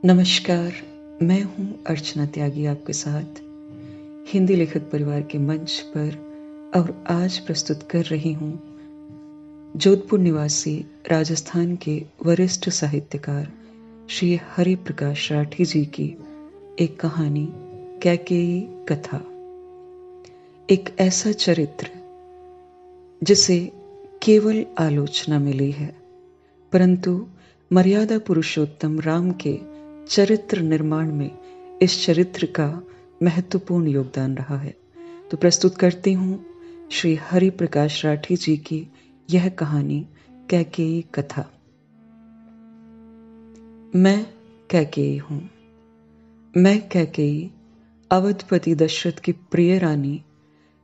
नमस्कार, मैं हूँ अर्चना त्यागी आपके साथ हिंदी लेखक परिवार के मंच पर और आज प्रस्तुत कर रही हूँ जोधपुर निवासी राजस्थान के वरिष्ठ साहित्यकार श्री हरि प्रकाश राठी जी की एक कहानी कैकेयी कथा। एक ऐसा चरित्र जिसे केवल आलोचना मिली है, परंतु मर्यादा पुरुषोत्तम राम के चरित्र निर्माण में इस चरित्र का महत्वपूर्ण योगदान रहा है। तो प्रस्तुत करती हूँ श्री हरि प्रकाश राठी जी की यह कहानी कैकेयी कथा। मैं कैकेयी हूँ। मैं कैकेयी अवधपति दशरथ की प्रिय रानी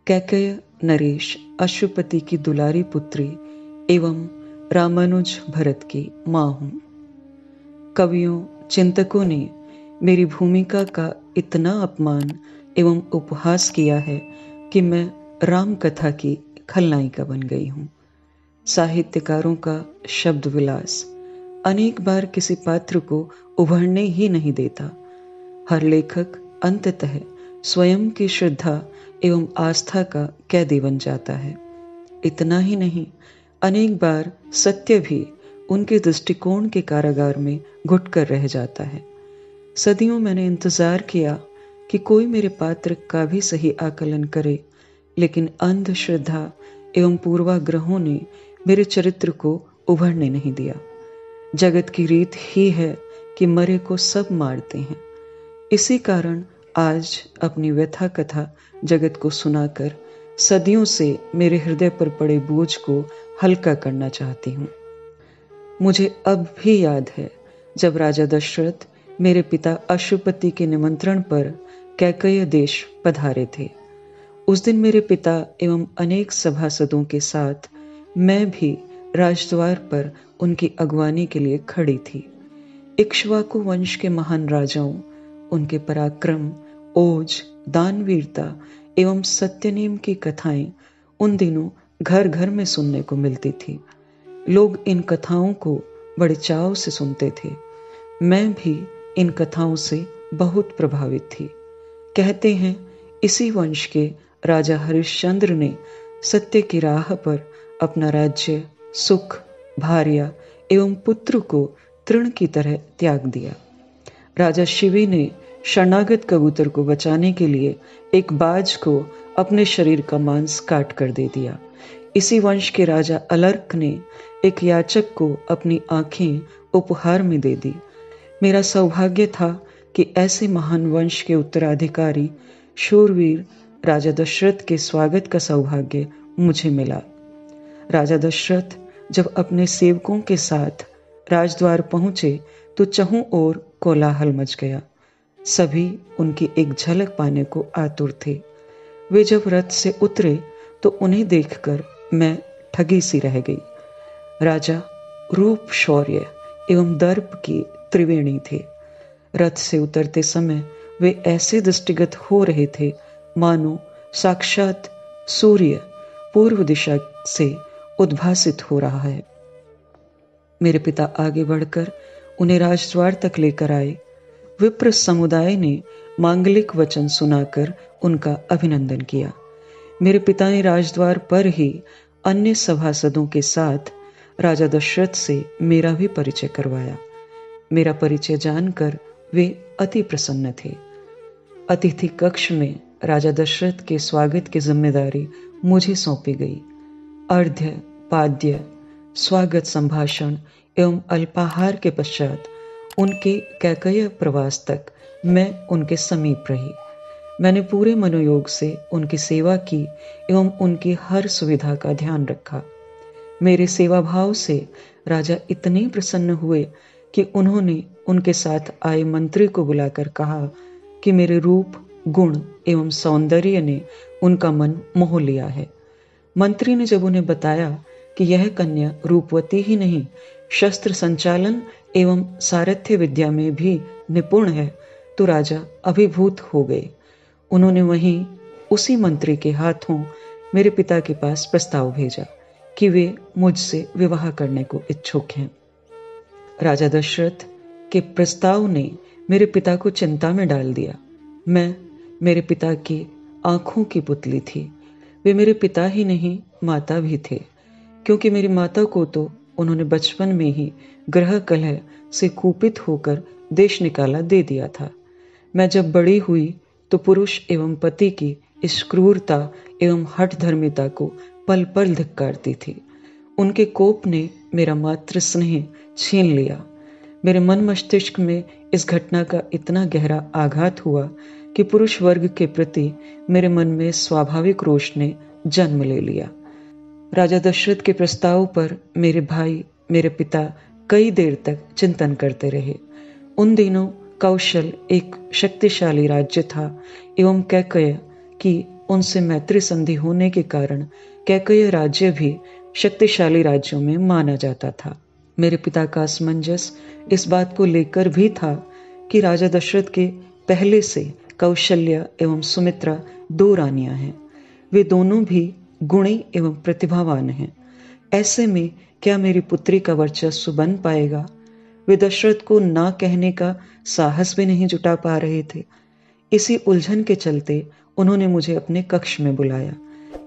कैकेय नरेश अश्वपति की दुलारी पुत्री एवं रामानुज भरत की माँ हूँ। कवियों चिंतकों ने मेरी भूमिका का इतना अपमान एवं उपहास किया है कि मैं राम कथा की खलनायिका बन गई हूँ। साहित्यकारों का शब्द विलास अनेक बार किसी पात्र को उभरने ही नहीं देता। हर लेखक अंततः स्वयं की श्रद्धा एवं आस्था का कैदी बन जाता है। इतना ही नहीं, अनेक बार सत्य भी उनके दृष्टिकोण के कारागार में घुटकर रह जाता है। सदियों मैंने इंतजार किया कि कोई मेरे पात्र का भी सही आकलन करे, लेकिन अंधश्रद्धा एवं पूर्वाग्रहों ने मेरे चरित्र को उभरने नहीं दिया। जगत की रीत ही है कि मरे को सब मारते हैं। इसी कारण आज अपनी व्यथा कथा जगत को सुनाकर सदियों से मेरे हृदय पर पड़े बोझ को हल्का करना चाहती हूँ। मुझे अब भी याद है जब राजा दशरथ मेरे पिता अश्वपति के निमंत्रण पर कैकेय देश पधारे थे। उस दिन मेरे पिता एवं अनेक सभासदों के साथ मैं भी राजद्वार पर उनकी अगवानी के लिए खड़ी थी। इक्ष्वाकु वंश के महान राजाओं, उनके पराक्रम, ओज, दानवीरता एवं सत्यनेम की कथाएं उन दिनों घर घर में सुनने को मिलती थी। लोग इन कथाओं को बड़े चाव से सुनते थे। मैं भी इन कथाओं से बहुत प्रभावित थी। कहते हैं इसी वंश के राजा हरिश्चंद्र ने सत्य की राह पर अपना राज्य, सुख, भार्या एवं पुत्र को तृण की तरह त्याग दिया। राजा शिवी ने शरणागत कबूतर को बचाने के लिए एक बाज को अपने शरीर का मांस काट कर दे दिया। इसी वंश के राजा अलर्क ने एक याचक को अपनी आंखें उपहार में दे दी। मेरा सौभाग्य था कि ऐसे महान वंश के उत्तराधिकारी शूरवीर राजा दशरथ के स्वागत का सौभाग्य मुझे मिला। राजा दशरथ जब अपने सेवकों के साथ राजद्वार पहुंचे तो चहुं ओर कोलाहल मच गया। सभी उनकी एक झलक पाने को आतुर थे। वे जब रथ से उतरे तो उन्हें देखकर मैं ठगी सी रह गई। राजा रूप, शौर्य एवं दर्प की त्रिवेणी थे। रथ से उतरते समय वे ऐसे दृष्टिगत हो रहे थे मानो साक्षात सूर्य पूर्व दिशा से उद्भासित हो रहा है। मेरे पिता आगे बढ़कर उन्हें राजद्वार तक लेकर आए। विप्र समुदाय ने मांगलिक वचन सुनाकर उनका अभिनंदन किया। मेरे पिता ने राजद्वार पर ही अन्य सभासदों के साथ राजा दशरथ से मेरा भी परिचय करवाया। मेरा परिचय जानकर वे अति प्रसन्न थे। अतिथि कक्ष में राजा दशरथ के स्वागत की जिम्मेदारी मुझे सौंपी गई। अर्घ्य, पाद्य, स्वागत संभाषण एवं अल्पाहार के पश्चात उनके कैकेय प्रवास तक मैं उनके समीप रही। मैंने पूरे मनोयोग से उनकी सेवा की एवं उनकी हर सुविधा का ध्यान रखा। मेरे सेवा भाव से राजा इतने प्रसन्न हुए कि उन्होंने उनके साथ आए मंत्री को बुलाकर कहा कि मेरे रूप, गुण एवं सौंदर्य ने उनका मन मोह लिया है। मंत्री ने जब उन्हें बताया कि यह कन्या रूपवती ही नहीं, शस्त्र संचालन एवं सारथ्य विद्या में भी निपुण है, तो राजा अभिभूत हो गए। उन्होंने वहीं उसी मंत्री के हाथों मेरे पिता के पास प्रस्ताव भेजा कि वे मुझसे विवाह करने को इच्छुक हैं। राजा दशरथ के प्रस्ताव ने मेरे पिता को चिंता में डाल दिया। मैं मेरे पिता की आंखों की पुतली थी। वे मेरे पिता ही नहीं, माता भी थे, क्योंकि मेरी माता को तो उन्होंने बचपन में ही ग्रह कलह से कुपित होकर देश निकाला दे दिया था। मैं जब बड़ी हुई तो पुरुष एवं पति की इस क्रूरता एवं हठधर्मिता को पल पल धिक्कारती थी। उनके कोप ने मेरा मातृ स्नेह छीन लिया। मेरे मन मस्तिष्क में इस घटना का इतना गहरा आघात हुआ कि पुरुष वर्ग के प्रति मेरे मन में स्वाभाविक रोष ने जन्म ले लिया। राजा दशरथ के प्रस्ताव पर मेरे भाई, मेरे पिता कई देर तक चिंतन करते रहे। उन दिनों कौशल एक शक्तिशाली राज्य था एवं कैकेय की उनसे मैत्री संधि होने के कारण कैकेय राज्य भी शक्तिशाली राज्यों में माना जाता था। मेरे पिता का असमंजस इस बात को लेकर भी था कि राजा दशरथ के पहले से कौशल्या एवं सुमित्रा दो रानियां हैं। वे दोनों भी गुणी एवं प्रतिभावान हैं। ऐसे में क्या मेरी पुत्री का वर्चस्व बन पाएगा? वे दशरथ को ना कहने का साहस भी नहीं जुटा पा रहे थे। इसी उलझन के चलते उन्होंने मुझे अपने कक्ष में बुलाया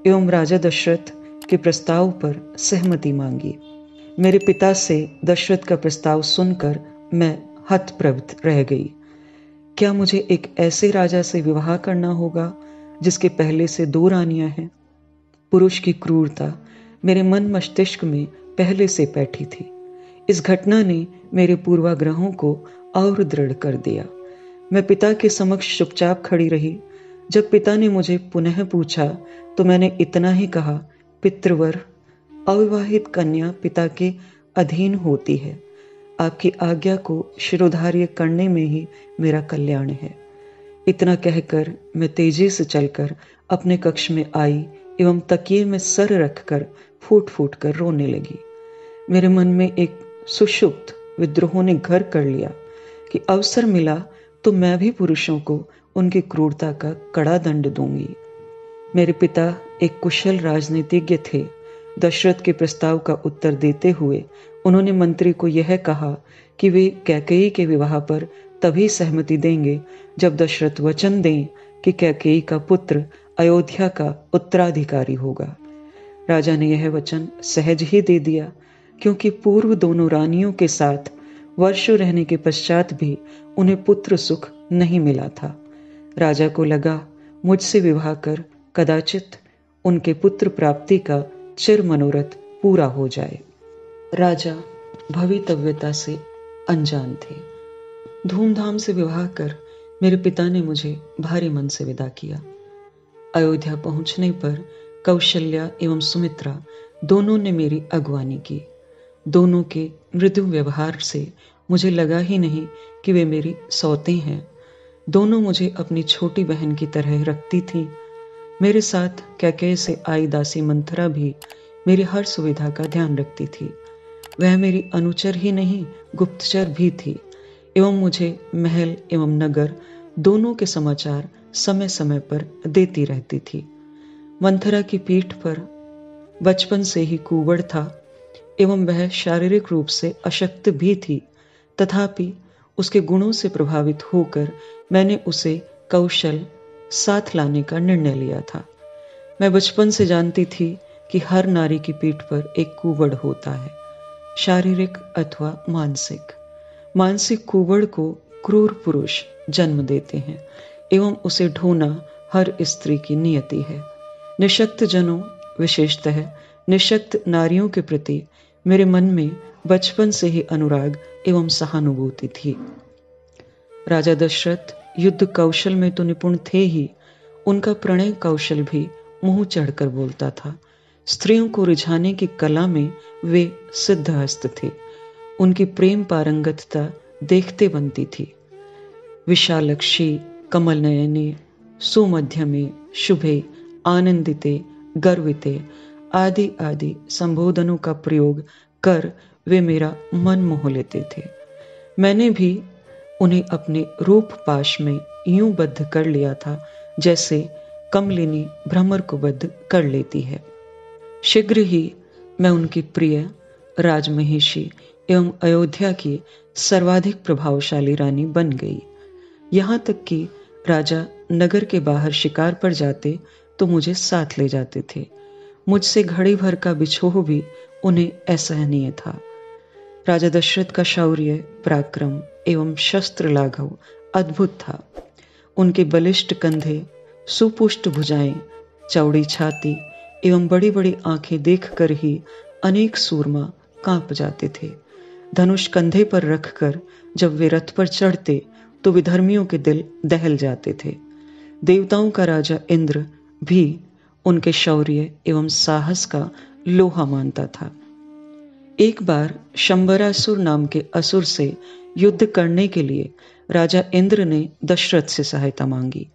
एवं राजा दशरथ के प्रस्ताव पर सहमति मांगी। मेरे पिता से दशरथ का प्रस्ताव सुनकर मैं हतप्रभ रह गई। क्या मुझे एक ऐसे राजा से विवाह करना होगा जिसके पहले से दो रानियां हैं? पुरुष की क्रूरता मेरे मन मस्तिष्क में पहले से बैठी थी। इस घटना ने मेरे पूर्वाग्रहों को और दृढ़ कर दिया। मैं पिता के समक्ष चुपचाप खड़ी रही। जब पिता ने मुझे पुनः पूछा तो मैंने इतना ही कहा, पितृवर, अविवाहित कन्या पिता के अधीन होती है। आपकी आज्ञा को शिरोधार्य करने में ही मेरा कल्याण है। इतना कहकर मैं तेजी से चलकर अपने कक्ष में आई एवं तकिए में सर रखकर फूट फूट कर रोने लगी। मेरे मन में एक सुषुप्त विद्रोह ने घर कर लिया कि अवसर मिला तो मैं भी पुरुषों को उनकी क्रूरता का कड़ा दंड दूंगी। मेरे पिता एक कुशल राजनीतिज्ञ थे। दशरथ के प्रस्ताव का उत्तर देते हुए उन्होंने मंत्री को यह कहा कि वे कैकेयी के विवाह पर तभी सहमति देंगे जब दशरथ वचन दें कि कैकेयी का पुत्र अयोध्या का उत्तराधिकारी होगा। राजा ने यह वचन सहज ही दे दिया, क्योंकि पूर्व दोनों रानियों के साथ वर्षों रहने के पश्चात भी उन्हें पुत्र सुख नहीं मिला था। राजा को लगा मुझसे विवाह कर कदाचित उनके पुत्र प्राप्ति का चिर मनोरथ पूरा हो जाए। राजा भवितव्यता से अनजान थे। धूमधाम से विवाह कर मेरे पिता ने मुझे भारी मन से विदा किया। अयोध्या पहुंचने पर कौशल्या एवं सुमित्रा दोनों ने मेरी अगवानी की। दोनों के मृदु व्यवहार से मुझे लगा ही नहीं कि वे मेरी सौतें हैं। दोनों मुझे अपनी छोटी बहन की तरह रखती थीं। मेरे साथ कैकेयी से आई दासी मंथरा भी मेरी हर सुविधा का ध्यान रखती थी। वह मेरी अनुचर ही नहीं, गुप्तचर भी थी एवं मुझे महल एवं नगर दोनों के समाचार समय समय पर देती रहती थी। मंथरा की पीठ पर बचपन से ही कुंवड़ था एवं वह शारीरिक रूप से अशक्त भी थी, तथापि उसके गुणों से प्रभावित होकर मैंने उसे कौशल साथ लाने का निर्णय लिया था। मैं बचपन से जानती थी कि हर नारी की पीठ पर एक कुंवड़ होता है, शारीरिक अथवा मानसिक। मानसिक कुंवड़ को क्रूर पुरुष जन्म देते हैं एवं उसे ढोना हर स्त्री की नियति है। निशक्त जनों, विशेषतः निशक्त नारियों के प्रति मेरे मन में बचपन से ही अनुराग एवं सहानुभूति थी। राजा दशरथ युद्ध कौशल में तो निपुण थे ही, उनका प्रणय कौशल भी मुंह चढ़कर बोलता था। स्त्रियों को रिझाने की कला में वे सिद्धहस्त थे। उनकी प्रेम पारंगतता देखते बनती थी। विशालक्षी, कमल नयने, सुमध्यमे, शुभे, आनंदिते, गर्विते आदि आदि संबोधनों का प्रयोग कर वे मेरा मन मोह लेते थे। मैंने भी उन्हें अपने रूप पाश में यूं बद्ध कर लिया था जैसे कमलिनी भ्रमर को बद्ध कर लेती है। शीघ्र ही मैं उनकी प्रिय, राजमहिषी एवं अयोध्या की सर्वाधिक प्रभावशाली रानी बन गई। यहाँ तक कि राजा नगर के बाहर शिकार पर जाते तो मुझे साथ ले जाते थे। मुझसे घड़ी भर का बिछोह भी उन्हें असहनीय था। राजा दशरथ का शौर्य, पराक्रम एवं शस्त्र लाघव अद्भुत था। उनके बलिष्ठ कंधे, सुपुष्ट भुजाएं, चौड़ी छाती एवं बड़ी बड़ी आंखें देखकर ही अनेक सूरमा कांप जाते थे। धनुष कंधे पर रखकर जब वे रथ पर चढ़ते तो विधर्मियों के दिल दहल जाते थे। देवताओं का राजा इंद्र भी उनके शौर्य एवं साहस का लोहा मानता था। एक बार शंबरासुर नाम के असुर से युद्ध करने के लिए राजा इंद्र ने दशरथ से सहायता मांगी।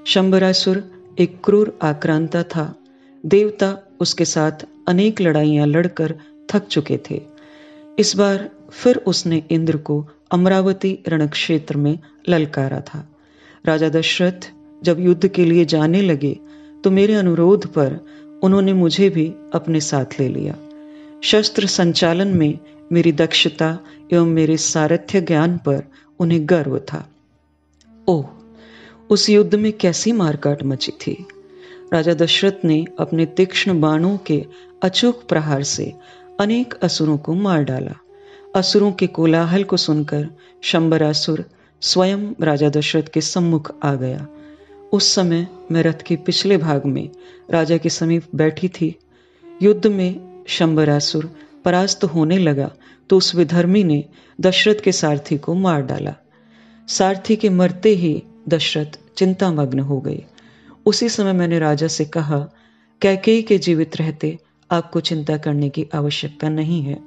शंबरासुर एक क्रूर आक्रांता था। देवता उसके साथ अनेक लड़ाइयां लड़कर थक चुके थे। इस बार फिर उसने इंद्र को अमरावती रणक्षेत्र में ललकारा था। राजा दशरथ जब युद्ध के लिए जाने लगे तो मेरे अनुरोध पर उन्होंने मुझे भी अपने साथ ले लिया। शस्त्र संचालन में मेरी दक्षता एवं मेरे सारथ्य ज्ञान पर उन्हें गर्व था। ओह, उस युद्ध में कैसी मारकाट मची थी। राजा दशरथ ने अपने तीक्ष्ण बाणों के अचूक प्रहार से अनेक असुरों को मार डाला। असुरों के कोलाहल को सुनकर शंबरासुर स्वयं राजा दशरथ के सम्मुख आ गया। उस समय मैं रथ के पिछले भाग में राजा के समीप बैठी थी। युद्ध में शंबरासुर परास्त होने लगा तो उस विधर्मी ने दशरथ के सारथी को मार डाला। सारथी के मरते ही दशरथ चिंतामग्न हो गए। उसी समय मैंने राजा से कहा, कैकेयी के जीवित रहते आपको चिंता करने की आवश्यकता नहीं है।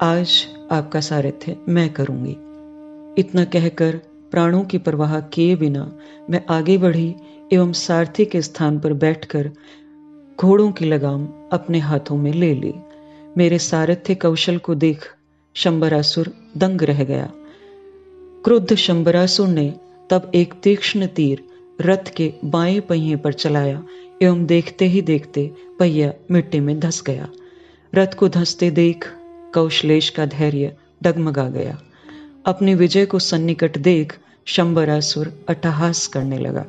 आज आपका सारथ्य मैं करूंगी। इतना कहकर प्राणों की परवाह किए बिना मैं आगे बढ़ी एवं सारथी के स्थान पर बैठकर घोड़ों की लगाम अपने हाथों में ले ली। मेरे सारथ्य कौशल को देख शंबरासुर दंग रह गया। क्रुद्ध शंबरासुर ने तब एक तीक्ष्ण तीर रथ के बाएं पहिए पर चलाया एवं देखते ही देखते पहिया मिट्टी में धंस गया। रथ को धंसते देख कौशलेश का धैर्य डगमगा गया। अपनी विजय को सन्निकट देख शंबरासुर अट्टहास करने लगा।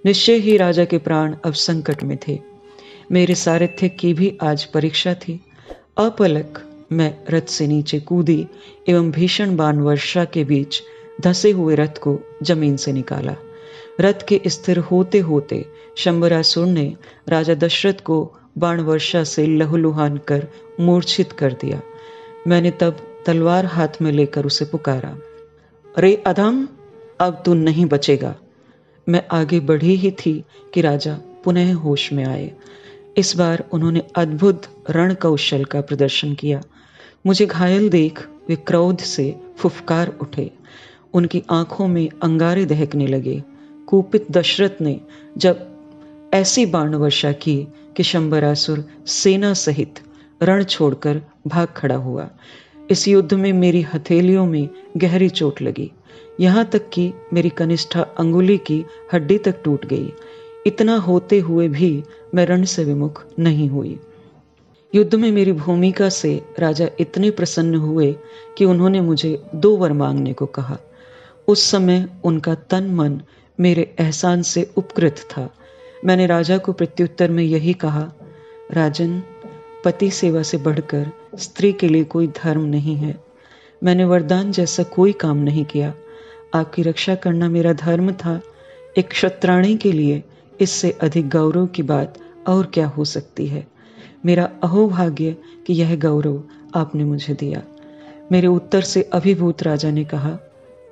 निश्चय ही राजा के प्राण अब संकट में थे। मेरे सारथ्य की भी आज परीक्षा थी। अपलक मैं रथ से नीचे कूदी एवं भीषण बाण वर्षा के बीच धंसे हुए रथ को जमीन से निकाला। रथ के स्थिर होते होते शंबरासुर ने राजा दशरथ को बाण वर्षा से लहूलुहान कर मूर्छित कर दिया। मैंने तब तलवार हाथ में लेकर उसे पुकारा, रे अधम, अब तू नहीं बचेगा। मैं आगे बढ़ी ही थी कि राजा पुनः होश में आए। इस बार उन्होंने अद्भुत रण कौशल का प्रदर्शन किया। मुझे घायल देख वे क्रोध से फुफकार उठे। उनकी आंखों में अंगारे दहकने लगे। कुपित दशरथ ने जब ऐसी बाण वर्षा की कि शंबरासुर सेना सहित रण छोड़कर भाग खड़ा हुआ। इस युद्ध में मेरी हथेलियों में गहरी चोट लगी, यहाँ तक कि मेरी कनिष्ठा अंगुली की हड्डी तक टूट गई। इतना होते हुए भी मैं रण से विमुख नहीं हुई। युद्ध में मेरी भूमिका से राजा इतने प्रसन्न हुए कि उन्होंने मुझे 2 वर मांगने को कहा। उस समय उनका तन मन मेरे एहसान से उपकृत था। मैंने राजा को प्रत्युत्तर में यही कहा, राजन, पति सेवा से बढ़कर स्त्री के लिए कोई धर्म नहीं है। मैंने वरदान जैसा कोई काम नहीं किया। आपकी रक्षा करना मेरा धर्म था। एक क्षत्राणी के लिए इससे अधिक गौरव की बात और क्या हो सकती है। मेरा अहोभाग्य कि यह गौरव आपने मुझे दिया। मेरे उत्तर से अभिभूत राजा ने कहा,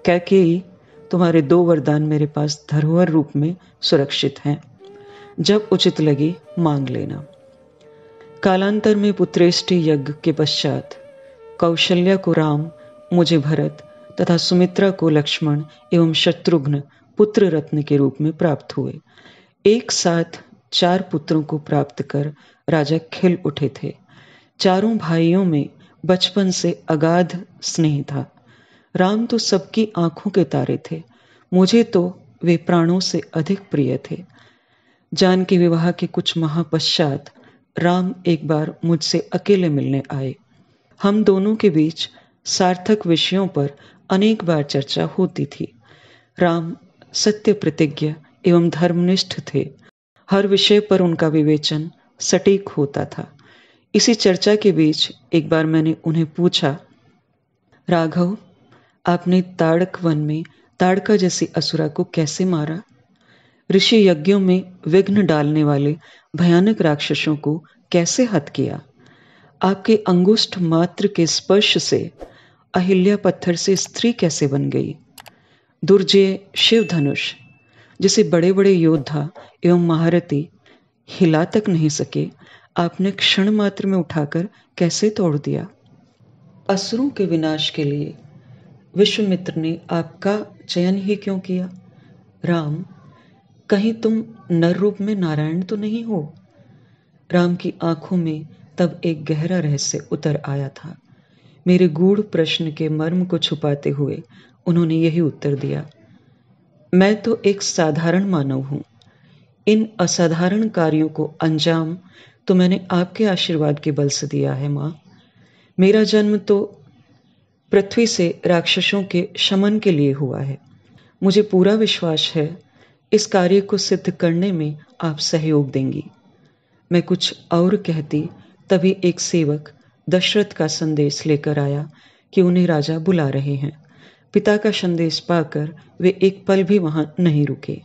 कैकेयी, तुम्हारे 2 वरदान मेरे पास धरोहर रूप में सुरक्षित हैं। जब उचित लगे मांग लेना। कालांतर में पुत्रेष्टि यज्ञ के पश्चात कौशल्या को राम, मुझे भरत तथा सुमित्रा को लक्ष्मण एवं शत्रुघ्न पुत्र रत्न के रूप में प्राप्त हुए। एक साथ 4 पुत्रों को प्राप्त कर राजा खिल उठे थे। चारों भाइयों में बचपन से अगाध स्नेह था। राम तो सबकी आंखों के तारे थे, मुझे तो वे प्राणों से अधिक प्रिय थे। जानकी विवाह के कुछ माह पश्चात राम एक बार मुझसे अकेले मिलने आए। हम दोनों के बीच सार्थक विषयों पर अनेक बार चर्चा होती थी। राम सत्य प्रतिज्ञ एवं धर्मनिष्ठ थे। हर विषय पर उनका विवेचन सटीक होता था। इसी चर्चा के बीच एक बार मैंने उन्हें पूछा, राघव, आपने ताड़क वन में ताड़का जैसी असुरा को कैसे मारा? ऋषि यज्ञों में विघ्न डालने वाले भयानक राक्षसों को कैसे हत किया? आपके अंगुष्ठ मात्र के स्पर्श से अहिल्या पत्थर से स्त्री कैसे बन गई? दुर्जय शिव धनुष, जिसे बड़े बड़े योद्धा एवं महारथी हिला तक नहीं सके, आपने क्षण मात्र में उठाकर कैसे तोड़ दिया? असुरों के विनाश के लिए विश्वामित्र ने आपका चयन ही क्यों किया? राम, कहीं तुम नर रूप में नारायण तो नहीं हो? राम की आंखों में तब एक गहरा रहस्य उतर आया था। मेरे गूढ़ प्रश्न के मर्म को छुपाते हुए उन्होंने यही उत्तर दिया, मैं तो एक साधारण मानव हूं। इन असाधारण कार्यों को अंजाम तो मैंने आपके आशीर्वाद के बल से दिया है मां। मेरा जन्म तो पृथ्वी से राक्षसों के शमन के लिए हुआ है। मुझे पूरा विश्वास है इस कार्य को सिद्ध करने में आप सहयोग देंगी। मैं कुछ और कहती, तभी एक सेवक दशरथ का संदेश लेकर आया कि उन्हें राजा बुला रहे हैं। पिता का संदेश पाकर वे एक पल भी वहां नहीं रुके।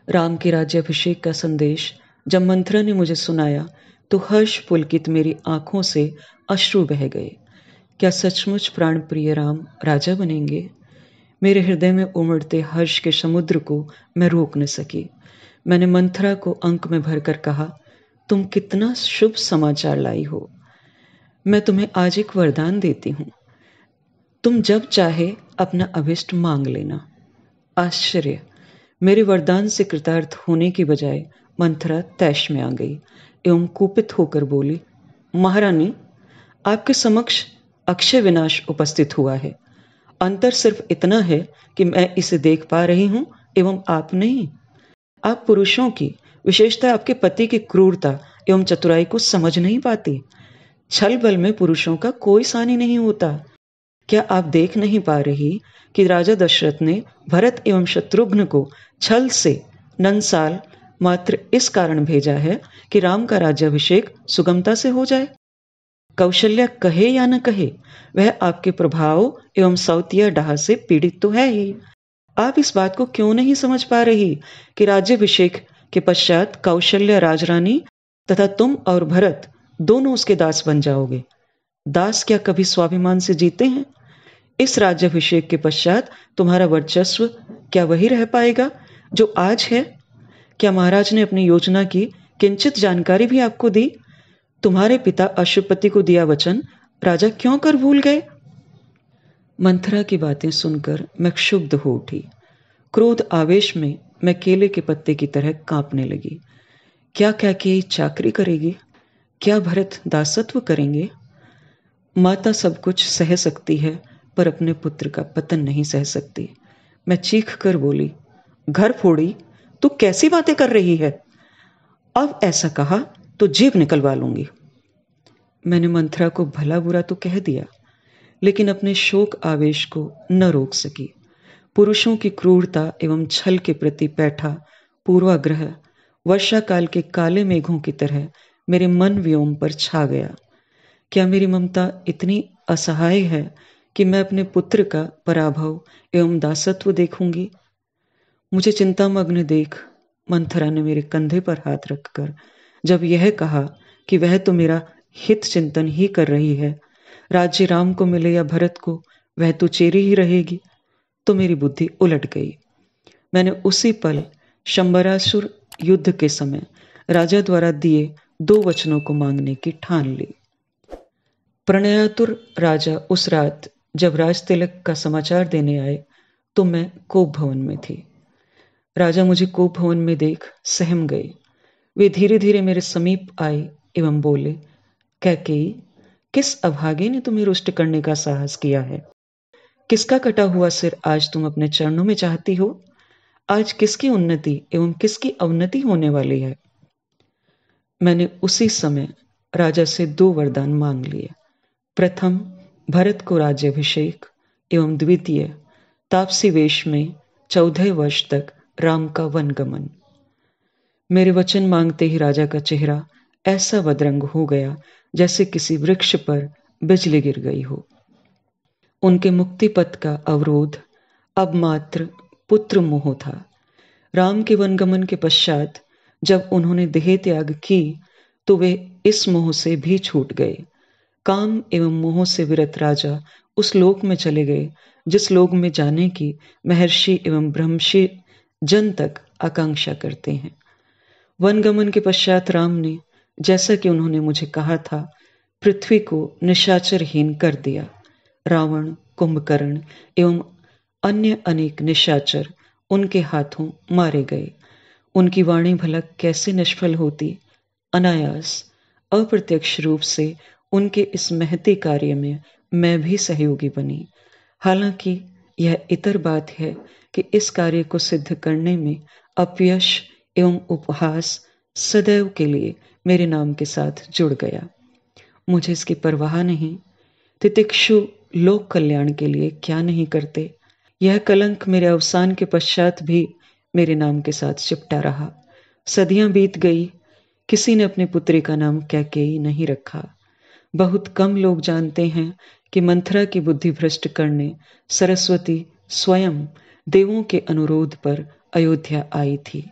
राम के राज्याभिषेक का संदेश जब मंथरा ने मुझे सुनाया तो हर्ष पुलकित मेरी आंखों से अश्रु बह गए। क्या सचमुच प्राण प्रिय राम राजा बनेंगे? मेरे हृदय में उमड़ते हर्ष के समुद्र को मैं रोक न सकी। मैंने मंथरा को अंक में भरकर कहा, तुम कितना शुभ समाचार लाई हो। मैं तुम्हें आज एक वरदान देती हूं, तुम जब चाहे अपना अभिष्ट मांग लेना। आश्चर्य! मेरे वरदान से कृतार्थ होने की बजाय मंथरा तैश में आ गई एवं कुपित होकर बोली, महारानी, आपके समक्ष अक्षय विनाश उपस्थित हुआ है। अंतर सिर्फ इतना है कि मैं इसे देख पा रही हूं एवं आप नहीं। आप पुरुषों की, विशेषतः आपके पति की क्रूरता एवं चतुराई को समझ नहीं पाती। छल बल में पुरुषों का कोई सानी नहीं होता। क्या आप देख नहीं पा रही कि राजा दशरथ ने भरत एवं शत्रुघ्न को छल से नंसाल मात्र इस कारण भेजा है कि राम का राज्याभिषेक सुगमता से हो जाए? कौशल्या कहे या न कहे, वह आपके प्रभाव एवं सौतिया डाह से पीड़ित तो है ही। आप इस बात को क्यों नहीं समझ पा रही कि राज्याभिषेक के पश्चात कौशल्या राजरानी तथा तुम और भरत दोनों उसके दास बन जाओगे। दास क्या कभी स्वाभिमान से जीते हैं? इस राज्याभिषेक के पश्चात तुम्हारा वर्चस्व क्या वही रह पाएगा जो आज है? क्या महाराज ने अपनी योजना की किंचित जानकारी भी आपको दी? तुम्हारे पिता अशुपति को दिया वचन राजा क्यों कर भूल गए? मंथरा की बातें सुनकर मैं क्षुब्ध हो उठी। क्रोध आवेश में मैं केले के पत्ते की तरह कांपने लगी। क्या कैकेयी चाकरी करेगी? क्या भरत दासत्व करेंगे? माता सब कुछ सह सकती है, पर अपने पुत्र का पतन नहीं सह सकती। मैं चीख कर बोली, घर फोड़ी, तू कैसी बातें कर रही है? अब ऐसा कहा तो जीभ निकलवा लूंगी। मैंने मंथरा को भला बुरा तो कह दिया, लेकिन अपने शोक आवेश को न रोक सकी। पुरुषों की क्रूरता एवं छल के प्रति बैठा पूर्वाग्रह वर्षा काल के काले मेघों की तरह मेरे मन व्योम पर छा गया। क्या मेरी ममता इतनी असहाय है कि मैं अपने पुत्र का पराभव एवं दासत्व देखूंगी? मुझे चिंतामग्न देख मंथरा ने मेरे कंधे पर हाथ रखकर जब यह कहा कि वह तो मेरा हित चिंतन ही कर रही है, राज्य राम को मिले या भरत को, वह तो चेरी ही रहेगी, तो मेरी बुद्धि उलट गई। मैंने उसी पल शंबरासुर युद्ध के समय राजा द्वारा दिए 2 वचनों को मांगने की ठान ली। प्रणयातुर राजा उस रात जब राज तिलक का समाचार देने आए तो मैं कोप भवन में थी। राजा मुझे कोप भवन में देख सहम गए। वे धीरे धीरे मेरे समीप आए एवं बोले, कैकेयी, किस अभागे ने तुम्हें रुष्ट करने का साहस किया है? किसका कटा हुआ सिर आज तुम अपने चरणों में चाहती हो? आज किसकी उन्नति एवं किसकी अवनति होने वाली है? मैंने उसी समय राजा से 2 वरदान मांग लिए। प्रथम, भरत को राज्याभिषेक एवं द्वितीय, तापसी वेश में 14 वर्ष तक राम का वनगमन। मेरे वचन मांगते ही राजा का चेहरा ऐसा बदरंग हो गया जैसे किसी वृक्ष पर बिजली गिर गई हो। उनके मुक्ति पथ का अवरोध अब मात्र पुत्र मोह था। राम के वनगमन के पश्चात जब उन्होंने देह त्याग की तो वे इस मोह से भी छूट गए। काम एवं मोह से विरत राजा उस लोक में चले गए जिस लोक में जाने की महर्षि एवं ब्रह्मषि जन तक आकांक्षा करते हैं। वनगमन के पश्चात राम ने, जैसा कि उन्होंने मुझे कहा था, पृथ्वी को निशाचरहीन कर दिया। रावण, कुंभकर्ण एवं अन्य अनेक निशाचर उनके हाथों मारे गए। उनकी वाणी भला कैसे निष्फल होती। अनायास, अप्रत्यक्ष रूप से उनके इस महती कार्य में मैं भी सहयोगी बनी। हालांकि यह इतर बात है कि इस कार्य को सिद्ध करने में अपयश एवं उपहास सदैव के लिए मेरे नाम के साथ जुड़ गया। मुझे इसकी परवाह नहीं। तितिक्षु लोक कल्याण के लिए क्या नहीं करते। यह कलंक मेरे अवसान के पश्चात भी मेरे नाम के साथ चिपटा रहा। सदियां बीत गई, किसी ने अपनी पुत्री का नाम कैकेयी नहीं रखा। बहुत कम लोग जानते हैं कि मंथरा की बुद्धि भ्रष्ट करने सरस्वती स्वयं देवों के अनुरोध पर अयोध्या आई थी।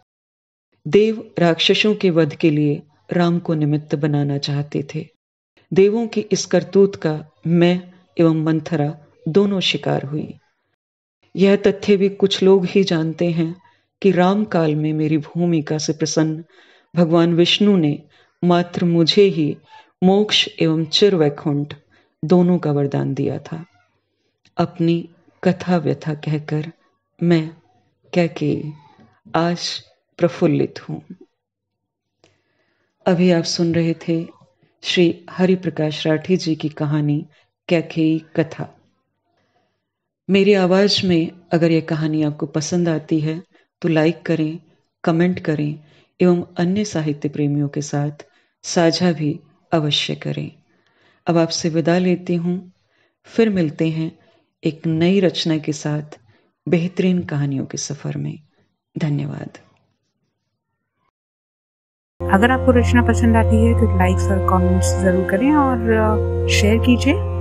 देव राक्षसों के वध के लिए राम को निमित्त बनाना चाहते थे। देवों की इस करतूत का मैं एवं मंथरा दोनों शिकार हुई। यह तथ्य भी कुछ लोग ही जानते हैं कि राम काल में मेरी भूमिका से प्रसन्न भगवान विष्णु ने मात्र मुझे ही मोक्ष एवं चिर वैकुंठ दोनों का वरदान दिया था। अपनी कथा व्यथा कहकर मैं कैकेयी आज प्रफुल्लित हूं। अभी आप सुन रहे थे श्री हरि प्रकाश राठी जी की कहानी कैकेयी कथा। मेरी आवाज में अगर यह कहानी आपको पसंद आती है तो लाइक करें, कमेंट करें एवं अन्य साहित्य प्रेमियों के साथ साझा भी अवश्य करें। अब आपसे विदा लेती हूं। फिर मिलते हैं एक नई रचना के साथ बेहतरीन कहानियों के सफर में। धन्यवाद। अगर आपको रचना पसंद आती है तो लाइक्स और कमेंट्स जरूर करें और शेयर कीजिए।